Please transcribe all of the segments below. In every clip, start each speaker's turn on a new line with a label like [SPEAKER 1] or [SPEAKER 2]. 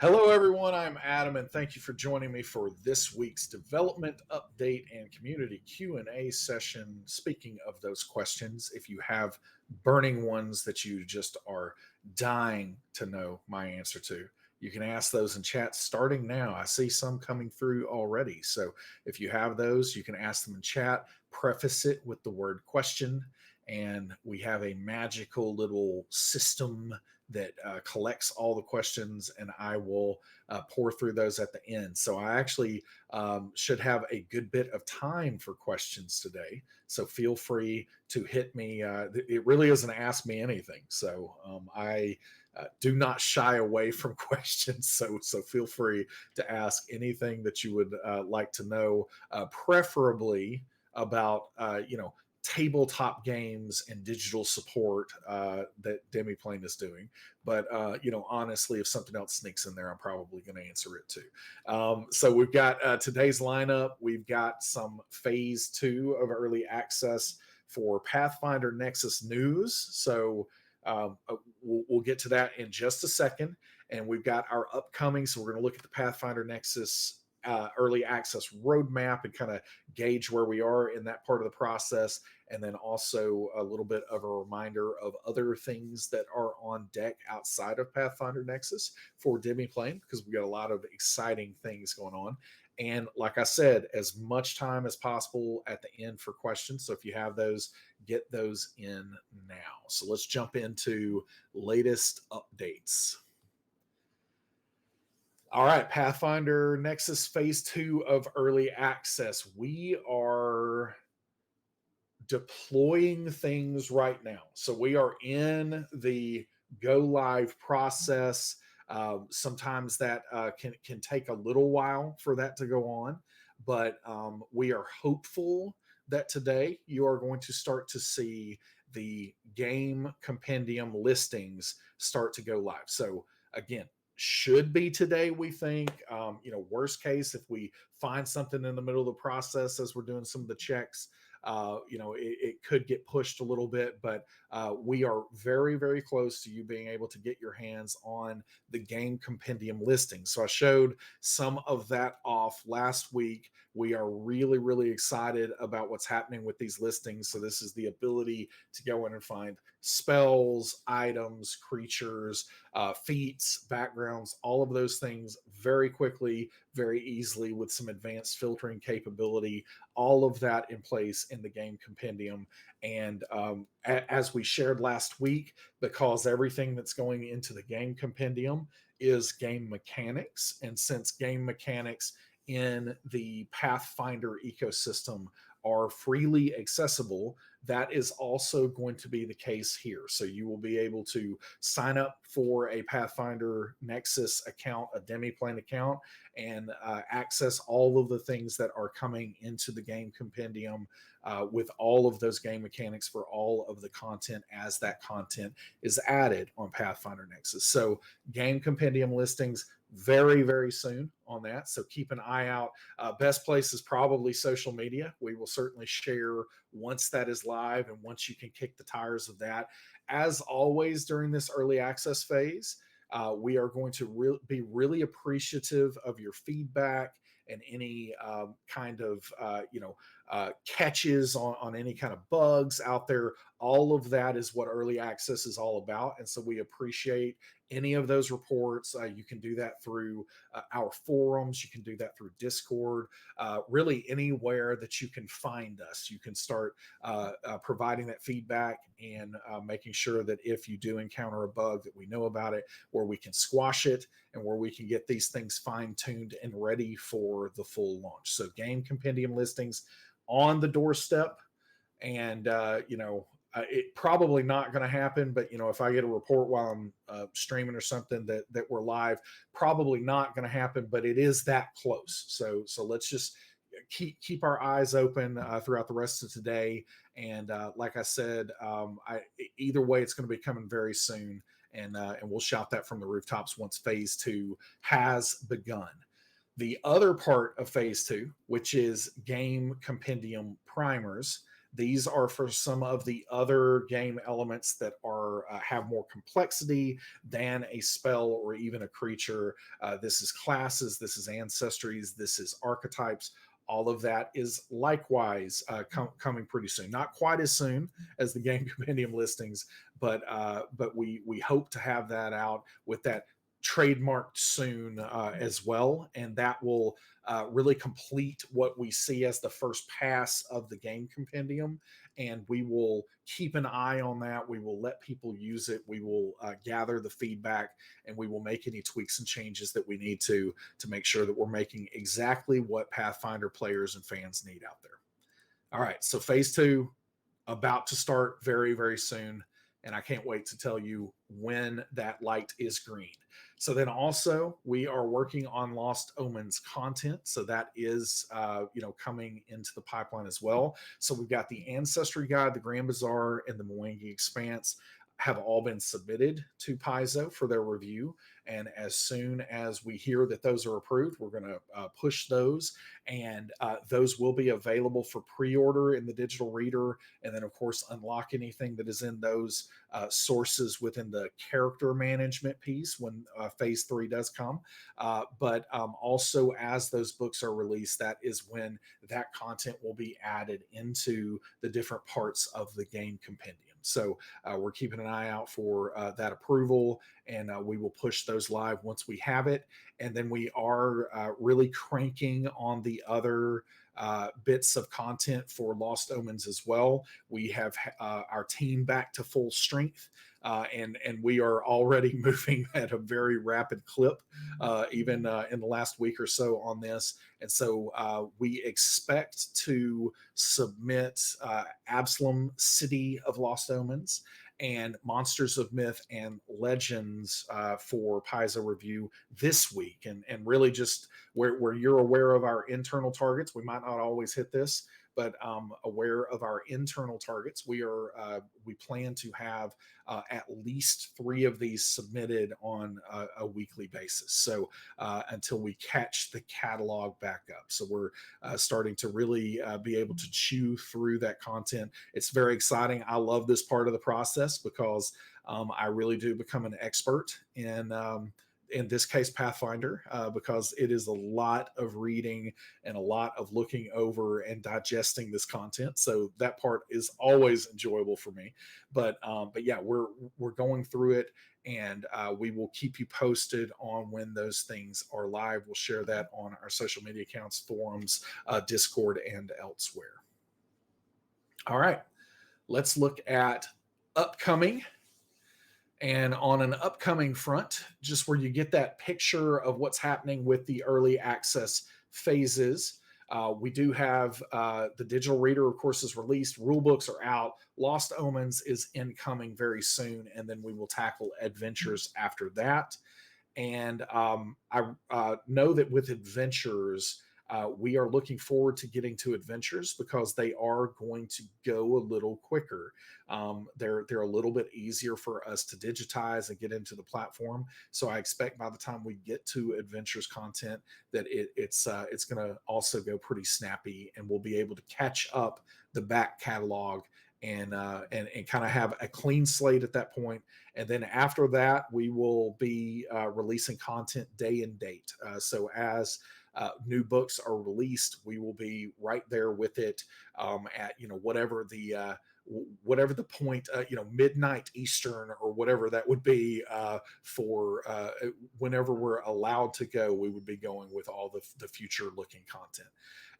[SPEAKER 1] Hello, everyone. I'm Adam, and thank you for joining me for this week's development update and community Q&A session. Speaking of those questions, if you have burning ones that you just are dying to know my answer to, you can ask those in chat starting now. I see some coming through already. So if you have those, you can ask them in chat, preface it with the word question, and we have a magical little system that collects all the questions, and I will pour through those at the end. So I actually should have a good bit of time for questions today. So feel free to hit me. It really isn't ask me anything. So I do not shy away from questions. So feel free to ask anything that you would like to know, preferably about tabletop games and digital support that Demiplane is doing. But honestly, if something else sneaks in there, I'm probably going to answer it too. So we've got today's lineup. We've got some phase 2 of early access for Pathfinder Nexus news. So we'll get to that in just a second. And we've got our upcoming. So we're going to look at the Pathfinder Nexus early access roadmap and kind of gauge where we are in that part of the process, and then also a little bit of a reminder of other things that are on deck outside of Pathfinder Nexus for Demiplane, because we've got a lot of exciting things going on. And like I said, as much time as possible at the end for questions. So if you have those, get those in now. So let's jump into latest updates. All right, Pathfinder Nexus Phase 2 of Early Access. We are deploying things right now. So we are in the go live process. Sometimes that can take a little while for that to go on, but we are hopeful that today you are going to start to see the game compendium listings start to go live. So again, should be today, we think. Worst case, if we find something in the middle of the process as we're doing some of the checks, it could get pushed a little bit, but we are very, very close to you being able to get your hands on the game compendium listing. So I showed some of that off last week. We are really, really excited about what's happening with these listings. So this is the ability to go in and find spells, items, creatures, feats, backgrounds, all of those things very quickly, very easily with some advanced filtering capability, all of that in place in the game compendium. And as we shared last week, because everything that's going into the game compendium is game mechanics, and since game mechanics in the Pathfinder ecosystem are freely accessible, that is also going to be the case here. So you will be able to sign up for a Pathfinder Nexus account, a Demiplane account, and access all of the things that are coming into the game compendium with all of those game mechanics for all of the content as that content is added on Pathfinder Nexus. So game compendium listings very, very soon on that. So keep an eye out. Best place is probably social media. We will certainly share once that is live and once you can kick the tires of that. As always, during this early access phase, we are going to be really appreciative of your feedback and any kind of catches on any kind of bugs out there. All of that is what early access is all about, and so we appreciate any of those reports. You can do that through our forums. You can do that through Discord. Really anywhere that you can find us, you can start providing that feedback and making sure that if you do encounter a bug, that we know about it, where we can squash it, and where we can get these things fine-tuned and ready for the full launch. So game compendium listings on the doorstep, and it probably not going to happen, but if I get a report while I'm streaming or something that we're live, probably not going to happen, but it is that close. So let's just keep our eyes open throughout the rest of today. And like I said, either way, it's going to be coming very soon, and we'll shout that from the rooftops once phase 2 has begun. The other part of phase 2, which is game compendium primers, These are for some of the other game elements that are have more complexity than a spell or even a creature. This is classes, this is ancestries, this is archetypes. All of that is likewise coming pretty soon. Not quite as soon as the game compendium listings, but we hope to have that out with that trademarked soon as well, and that will really complete what we see as the first pass of the game compendium. And we will keep an eye on that. We will let people use it. We will gather the feedback, and we will make any tweaks and changes that we need to make sure that we're making exactly what Pathfinder players and fans need out there. All right, so phase two about to start very, very soon. And I can't wait to tell you when that light is green. So then also we are working on Lost Omens content. So that is, coming into the pipeline as well. So we've got the Ancestry Guide, the Grand Bazaar, and the Mwangi Expanse have all been submitted to Paizo for their review. And as soon as we hear that those are approved, we're going to push those. And those will be available for pre-order in the digital reader. And then, of course, unlock anything that is in those sources within the character management piece when phase three does come. But also, as those books are released, that is when that content will be added into the different parts of the game compendium. So we're keeping an eye out for that approval, and we will push those live once we have it. And then we are really cranking on the other bits of content for Lost Omens as well. We have our team back to full strength, and we are already moving at a very rapid clip, even in the last week or so on this. And so we expect to submit Absalom City of Lost Omens and Monsters of Myth and Legends for Paizo review this week. And really just where you're aware of our internal targets, we might not always hit this, but aware of our internal targets, we plan to have at least 3 of these submitted on a weekly basis. So until we catch the catalog back up, so we're starting to really be able to chew through that content. It's very exciting. I love this part of the process because I really do become an expert in this case Pathfinder, because it is a lot of reading and a lot of looking over and digesting this content. So that part is always enjoyable for me. But yeah, we're going through it, and we will keep you posted on when those things are live. We'll share that on our social media accounts, forums, Discord, and elsewhere. All right, let's look at upcoming. And on an upcoming front, just where you get that picture of what's happening with the early access phases, we do have the digital reader, of course, is released. Rulebooks are out. Lost Omens is incoming very soon, and then we will tackle adventures after that. And I know that with adventures, we are looking forward to getting to adventures because they are going to go a little quicker. They're a little bit easier for us to digitize and get into the platform. So I expect by the time we get to adventures content that it's going to also go pretty snappy, and we'll be able to catch up the back catalog and kind of have a clean slate at that point. And then after that, we will be releasing content day and date. So as new books are released, we will be right there with it at whatever the point, midnight Eastern or whatever that would be for whenever we're allowed to go. We would be going with all the future looking content.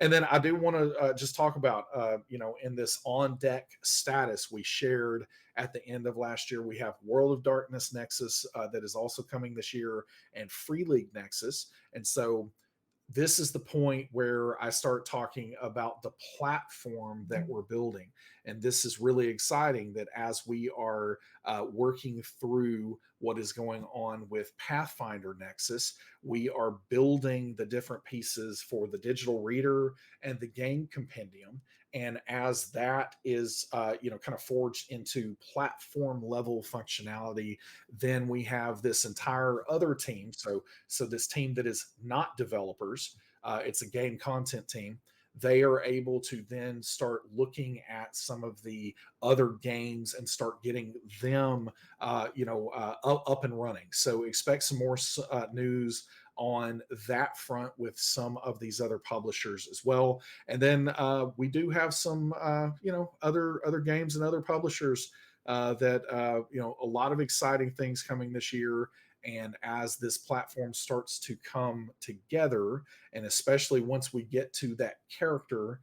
[SPEAKER 1] And then I do want to just talk about, in this on deck status we shared at the end of last year, we have World of Darkness Nexus that is also coming this year, and Free League Nexus. And so this is the point where I start talking about the platform that we're building. And this is really exciting that as we are working through what is going on with Pathfinder Nexus, we are building the different pieces for the digital reader and the game compendium. And as that is, kind of forged into platform level functionality, then we have this entire other team. So this team that is not developers, it's a game content team they are able to then start looking at some of the other games and start getting them, up and running. So expect some more news on that front with some of these other publishers as well. And then we do have some, other games and other publishers that a lot of exciting things coming this year. And as this platform starts to come together, and especially once we get to that character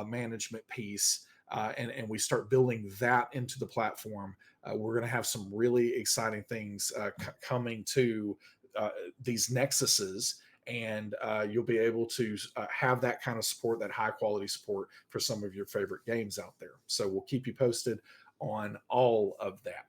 [SPEAKER 1] management piece, and we start building that into the platform, we're going to have some really exciting things coming to these nexuses, and you'll be able to have that kind of support, that high quality support for some of your favorite games out there. So we'll keep you posted on all of that.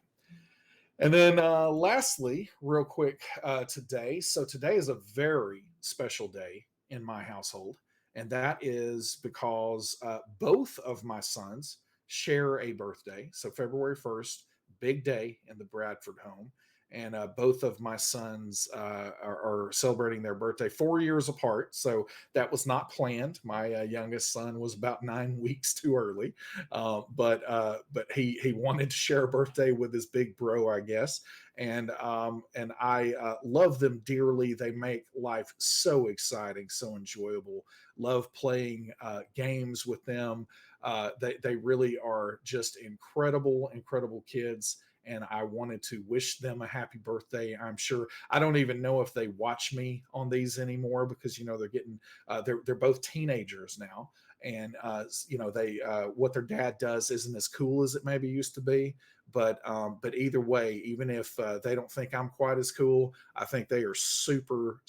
[SPEAKER 1] And then lastly, real quick, today. So today is a very special day in my household. And that is because both of my sons share a birthday. So February 1st, big day in the Bradford home. And both of my sons are celebrating their birthday 4 years apart. So that was not planned. My youngest son was about 9 weeks too early, but he wanted to share a birthday with his big bro, I guess. And I love them dearly. They make life so exciting, so enjoyable. Love playing games with them. They really are just incredible kids, and I wanted to wish them a happy birthday. I'm sure I don't even know if they watch me on these anymore, because they're getting they're both teenagers now, and they what their dad does isn't as cool as it maybe used to be. But either way, even if they don't think I'm quite as cool, I think they are super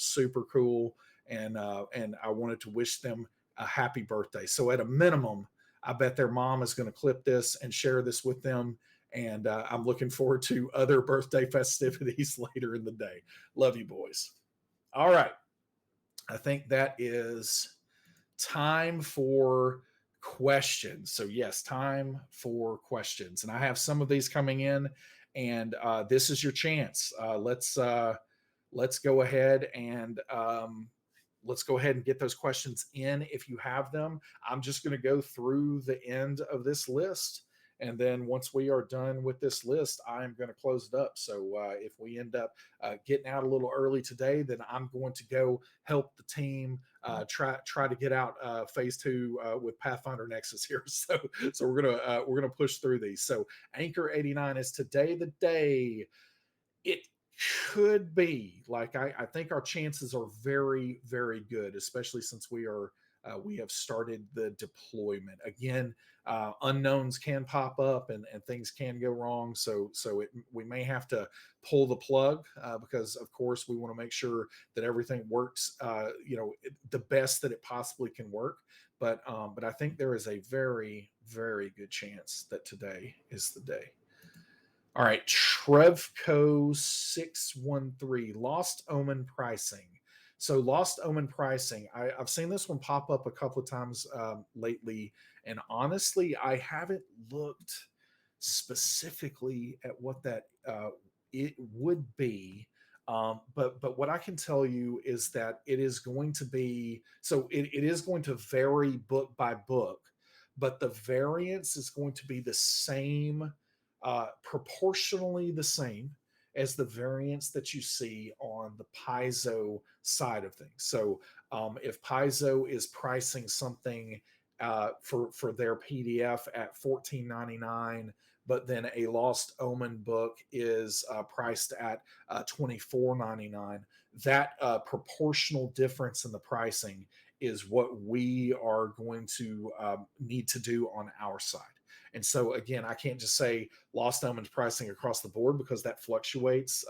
[SPEAKER 1] cool, and I wanted to wish them a happy birthday. So at a minimum, I bet their mom is going to clip this and share this with them. And I'm looking forward to other birthday festivities later in the day. Love you, boys. All right. I think that is time for questions. So, yes, time for questions. And I have some of these coming in, and this is your chance. Let's go ahead and get those questions in if you have them. I'm just going to go through the end of this list. And then once we are done with this list, I'm going to close it up. So if we end up getting out a little early today, then I'm going to go help the team try to get out phase 2 with Pathfinder Nexus here. So we're gonna push through these. So Anchor 89 is today the day. It could be like I think our chances are very good, especially since we have started the deployment again. Unknowns can pop up, and things can go wrong. So we may have to pull the plug because, of course, we want to make sure that everything works, the best that it possibly can work. But I think there is a very good chance that today is the day. All right, Trevco613, Lost Omen pricing. So Lost Omen pricing, I've seen this one pop up a couple of times lately, and honestly, I haven't looked specifically at what that it would be. But what I can tell you is that it is going to be, so it is going to vary book by book, but the variance is going to be the same, proportionally the same as the variance that you see on the Paizo side of things. So if Paizo is pricing something for their PDF at $14.99, but then a Lost Omen book is priced at $24.99, that proportional difference in the pricing is what we are going to need to do on our side. And so, again, I can't just say Lost Omen's pricing across the board, because that fluctuates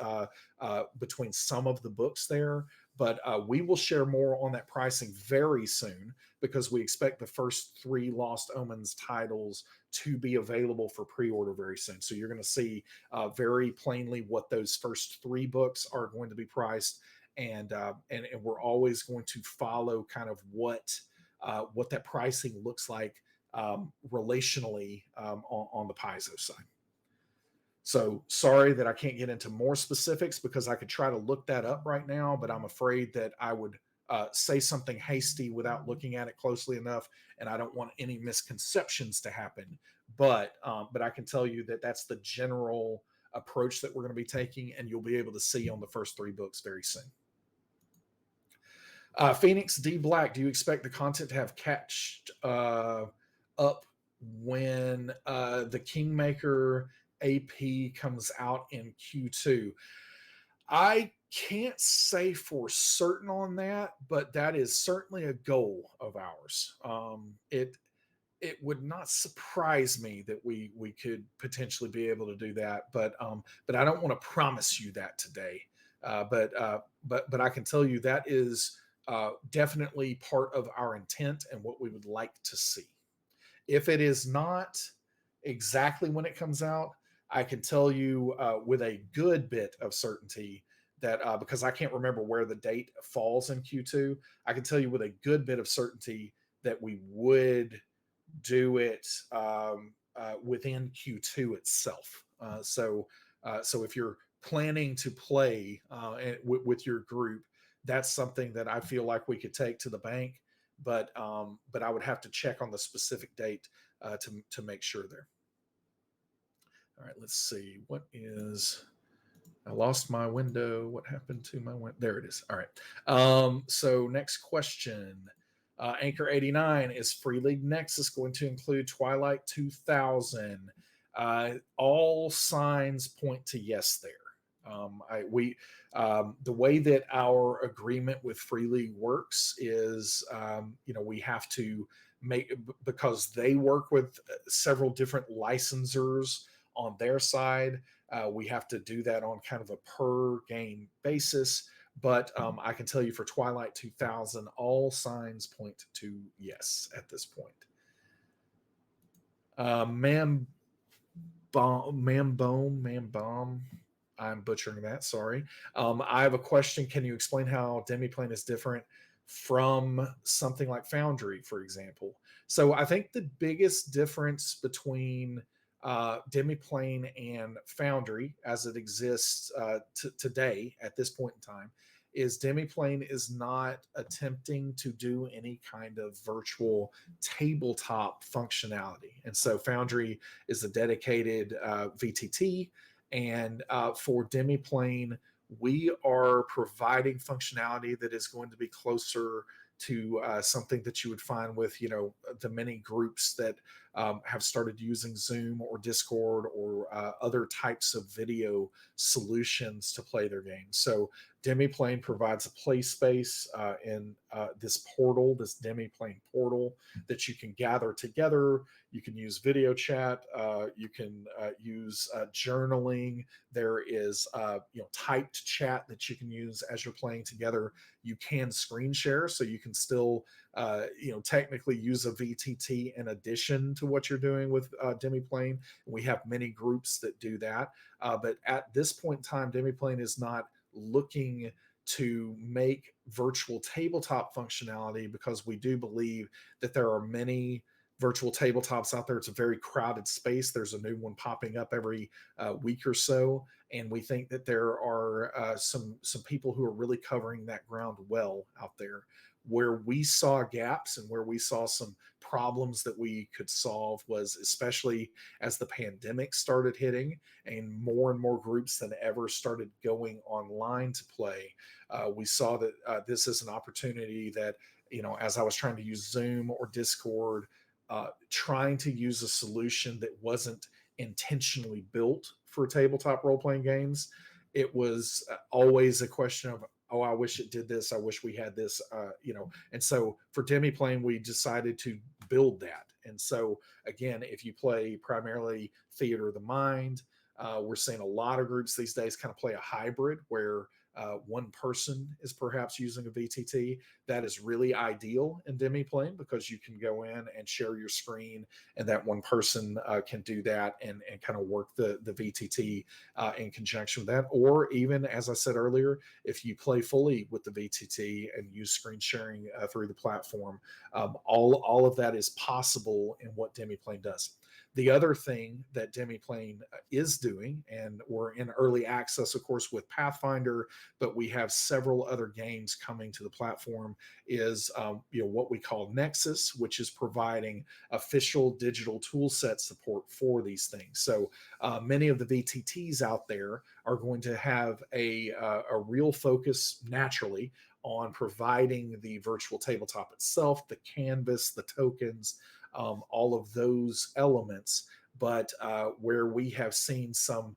[SPEAKER 1] between some of the books there. But we will share more on that pricing very soon, because we expect the first 3 Lost Omens titles to be available for pre-order very soon. So you're going to see very plainly what those first 3 books are going to be priced. And we're always going to follow kind of what that pricing looks like relationally on the Paizo side. So sorry that I can't get into more specifics, because I could try to look that up right now, but I'm afraid that I would say something hasty without looking at it closely enough, and I don't want any misconceptions to happen. But I can tell you that that's the general approach that we're going to be taking, and you'll be able to see on the first 3 books very soon. Phoenix D Black, do you expect the content to have catched up when the Kingmaker AP comes out in Q2? I can't say for certain on that, but that is certainly a goal of ours. It would not surprise me that we could potentially be able to do that, but I don't want to promise you that today. But I can tell you that is definitely part of our intent and what we would like to see. If it is not exactly when it comes out, I can tell you with a good bit of certainty that because I can't remember where the date falls in Q2, I can tell you with a good bit of certainty that we would do it within Q2 itself. So if you're planning to play with your group, that's something that I feel like we could take to the bank. But I would have to check on the specific date to make sure there. All right, let's see. What is? I lost my window. What happened to my window? There it is. All right. So next question. Anchor 89, is Free League Nexus going to include Twilight 2000? All signs point to yes there. The way that our agreement with Free League works is, we have to make, because they work with several different licensors on their side, we have to do that on kind of a per game basis. But I can tell you for Twilight 2000, all signs point to yes at this point. Mambom, I'm butchering that, sorry. I have a question. Can you explain how Demiplane is different from something like Foundry, for example? So I think the biggest difference between Demiplane and Foundry as it exists today at this point in time is Demiplane is not attempting to do any kind of virtual tabletop functionality. And so Foundry is a dedicated VTT. And for Demiplane, we are providing functionality that is going to be closer to something that you would find with, the many groups that have started using Zoom or Discord or other types of video solutions to play their games. So Demiplane provides a play space in this portal, this Demiplane portal that you can gather together. You can use video chat. You can use journaling. There is typed chat that you can use as you're playing together. You can screen share, so you can still technically use a VTT in addition to what you're doing with Demiplane. We have many groups that do that. But at this point in time, Demiplane is not looking to make virtual tabletop functionality because we do believe that there are many virtual tabletops out there. It's a very crowded space. There's a new one popping up every week or so. And we think that there are some people who are really covering that ground well out there. Where we saw gaps and where we saw some problems that we could solve was especially as the pandemic started hitting and more groups than ever started going online to play. We saw that this is an opportunity that, as I was trying to use Zoom or Discord, trying to use a solution that wasn't intentionally built for tabletop role-playing games, it was always a question of, oh, I wish it did this. I wish we had this, And so for Demiplane, we decided to build that. And so again, if you play primarily Theater of the Mind, we're seeing a lot of groups these days kind of play a hybrid where one person is perhaps using a VTT. That is really ideal in Demiplane because you can go in and share your screen, and that one person can do that and kind of work the VTT in conjunction with that. Or even, as I said earlier, if you play fully with the VTT and use screen sharing through the platform, all of that is possible in what Demiplane does. The other thing that Demiplane is doing, and we're in early access, of course, with Pathfinder, but we have several other games coming to the platform, is what we call Nexus, which is providing official digital toolset support for these things. So many of the VTTs out there are going to have a real focus naturally on providing the virtual tabletop itself, the canvas, the tokens, all of those elements. But where we have seen some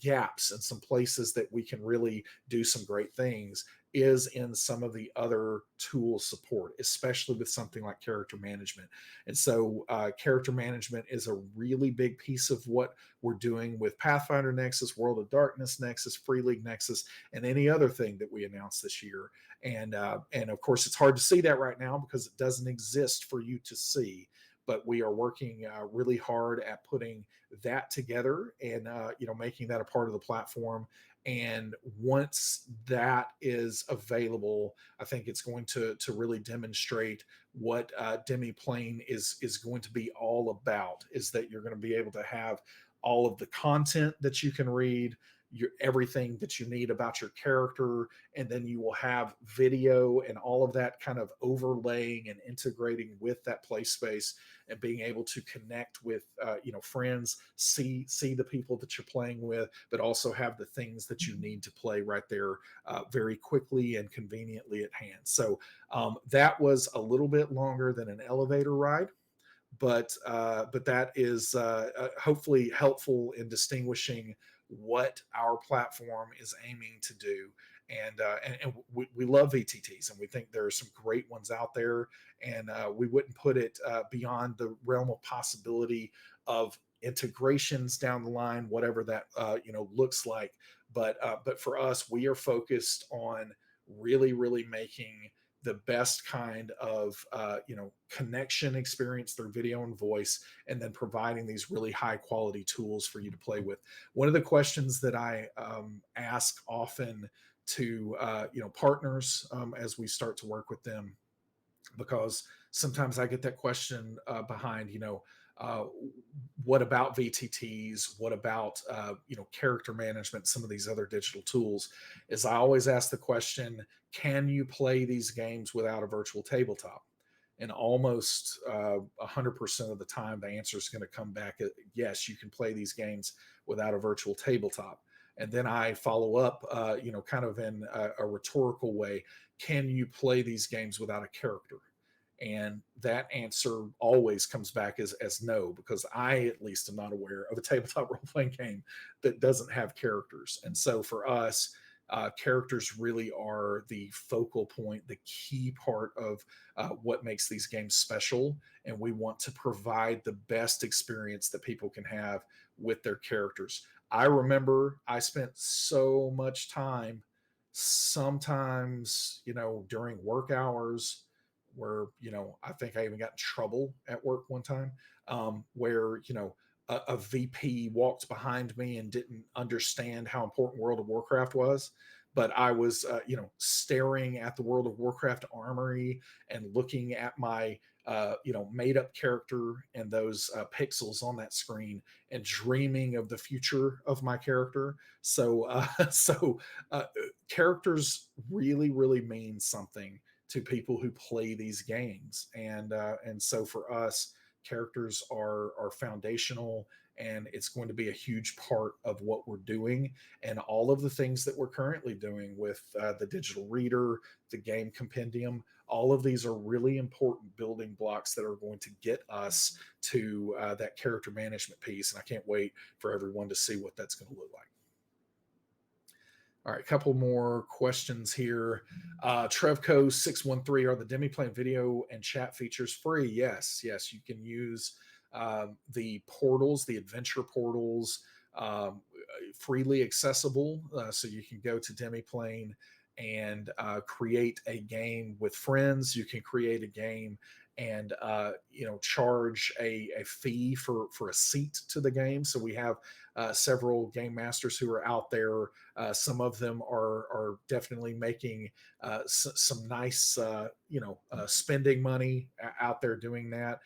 [SPEAKER 1] gaps and some places that we can really do some great things is in some of the other tool support, especially with something like character management. And so, character management is a really big piece of what we're doing with Pathfinder Nexus, World of Darkness Nexus, Free League Nexus, and any other thing that we announced this year. And of course, it's hard to see that right now because it doesn't exist for you to see. But we are working really hard at putting that together and making that a part of the platform. And once that is available, I think it's going to really demonstrate what Demiplane is going to be all about. Is that you're going to be able to have all of the content that you can read, everything that you need about your character, and then you will have video and all of that kind of overlaying and integrating with that play space, and being able to connect with friends, see the people that you're playing with, but also have the things that you need to play right there very quickly and conveniently at hand. So that was a little bit longer than an elevator ride, but that is hopefully helpful in distinguishing what our platform is aiming to do. And we love VTTs, and we think there are some great ones out there, and we wouldn't put it beyond the realm of possibility of integrations down the line, whatever that looks like. But for us, we are focused on really making the best kind of connection experience through video and voice, and then providing these really high quality tools for you to play with. One of the questions that I ask often to partners as we start to work with them, because sometimes I get that question behind, uh, what about VTTs? What about character management? Some of these other digital tools, is I always ask the question: can you play these games without a virtual tabletop? And almost 100% of the time, the answer is going to come back yes, you can play these games without a virtual tabletop. And then I follow up, kind of in a rhetorical way: can you play these games without a character? And that answer always comes back as no, because I at least am not aware of a tabletop role playing game that doesn't have characters. And so for us, characters really are the focal point, the key part of what makes these games special. And we want to provide the best experience that people can have with their characters. I remember I spent so much time, sometimes, during work hours, where I think I even got in trouble at work one time, where a VP walked behind me and didn't understand how important World of Warcraft was. But I was, staring at the World of Warcraft armory and looking at my, made up character and those pixels on that screen, and dreaming of the future of my character. So, uh, characters really mean something to people who play these games, and so for us, characters are foundational, and it's going to be a huge part of what we're doing, and all of the things that we're currently doing with the digital reader, the game compendium. All of these are really important building blocks that are going to get us to that character management piece, and I can't wait for everyone to see what that's going to look like. All right, a couple more questions here. Trevco613, are the Demiplane video and chat features free? Yes, you can use the portals, the adventure portals, freely accessible. So you can go to Demiplane and create a game with friends. You can create a game and charge a fee for a seat to the game. So we have several game masters who are out there. Some of them are definitely making some nice spending money out there doing that.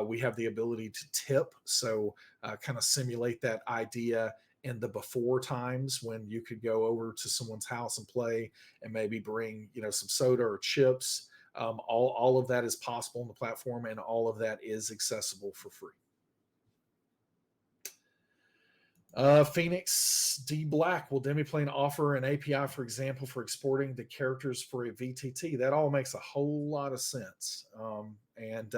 [SPEAKER 1] We have the ability to tip, so kind of simulate that idea in the before times when you could go over to someone's house and play and maybe bring some soda or chips. All of that is possible on the platform, and all of that is accessible for free. Phoenix D Black, will Demiplane offer an API, for example, for exporting the characters for a VTT? That all makes a whole lot of sense. And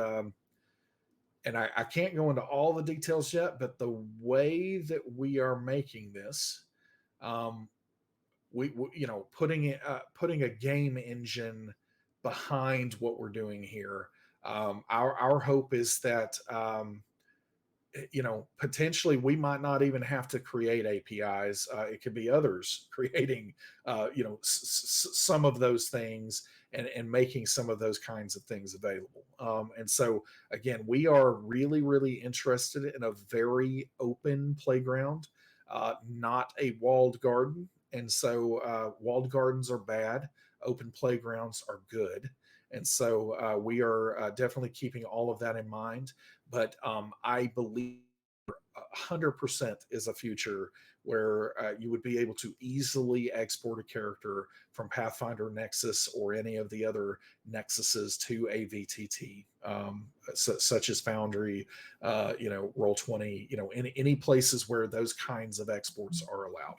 [SPEAKER 1] I can't go into all the details yet, but the way that we are making this, putting a game engine behind what we're doing here. Our hope is that potentially we might not even have to create APIs. It could be others creating some of those things and making some of those kinds of things available. And so again, we are really, really interested in a very open playground, not a walled garden. And so walled gardens are bad, open playgrounds are good. And so we are definitely keeping all of that in mind. But I believe 100% is a future where you would be able to easily export a character from Pathfinder Nexus or any of the other Nexuses to a VTT, such as Foundry, Roll20, any places where those kinds of exports are allowed.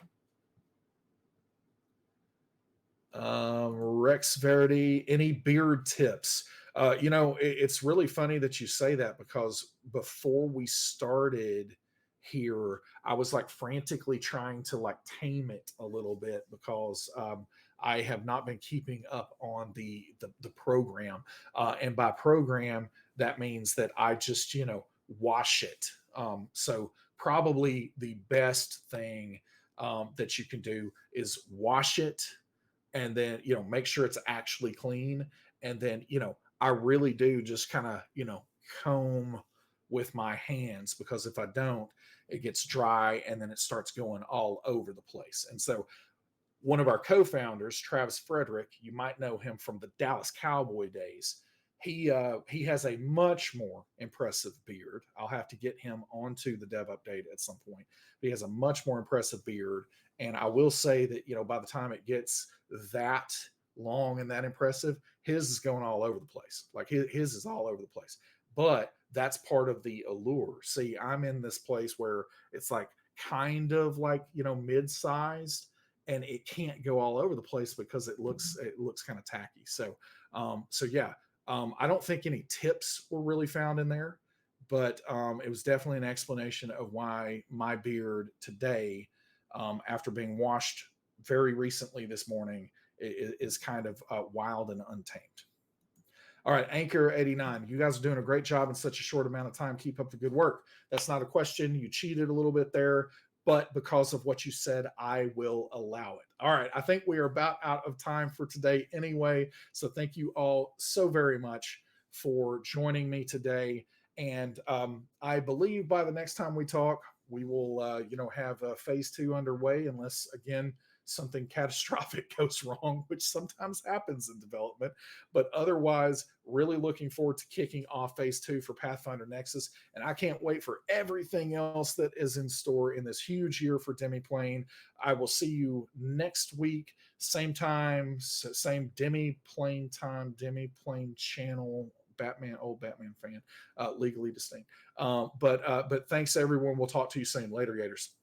[SPEAKER 1] Rex Verity, any beard tips? It's really funny that you say that, because before we started here, I was like frantically trying to like tame it a little bit, because I have not been keeping up on the program, and by program that means that I just wash it. So probably the best thing that you can do is wash it, and then make sure it's actually clean, and then I really do just kind of comb with my hands, because if I don't, it gets dry and then it starts going all over the place. And so one of our co-founders, Travis Frederick, you might know him from the Dallas Cowboy days. He has a much more impressive beard. I'll have to get him onto the dev update at some point. But he has a much more impressive beard, and I will say that by the time it gets that long and that impressive, his is going all over the place. Like his is all over the place. But that's part of the allure. See, I'm in this place where it's like kind of like mid-sized, and it can't go all over the place because it looks kind of tacky. So yeah, I don't think any tips were really found in there, but it was definitely an explanation of why my beard today, after being washed very recently this morning, is kind of wild and untamed. All right, Anchor 89, you guys are doing a great job in such a short amount of time. Keep up the good work. That's not a question. You cheated a little bit there, but because of what you said, I will allow it. All right, I think we are about out of time for today anyway. So thank you all so very much for joining me today. And I believe by the next time we talk, we will, have phase 2 underway, unless again something catastrophic goes wrong, which sometimes happens in development. But otherwise, really looking forward to kicking off phase 2 for Pathfinder Nexus. And I can't wait for everything else that is in store in this huge year for Demiplane. I will see you next week, same time, same Demiplane time, Demiplane channel. Old Batman fan, legally distinct. But thanks everyone. We'll talk to you soon. Later, Gators.